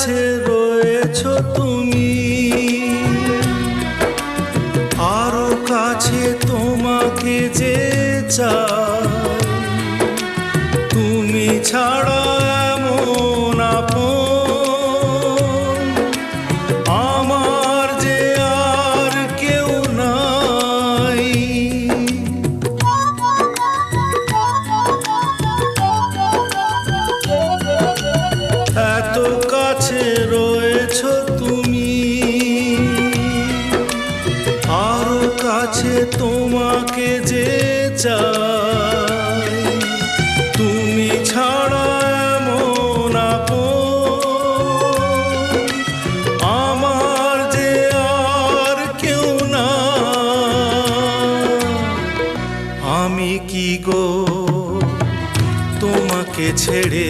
কাছে রয়েছো তুমি, আরো কাছে তোমাকে যে চাই, তুমি ছাড়া এমন আপন আমার যে আর কেউ নাই। এত কাছে রয়েছো তুমি, আরো কাছে তোমাকে যে চাই, তুমি ছাড়া এমন আপন আমার যে আর কেউ না। আমি কি গো তোমাকে ছেড়ে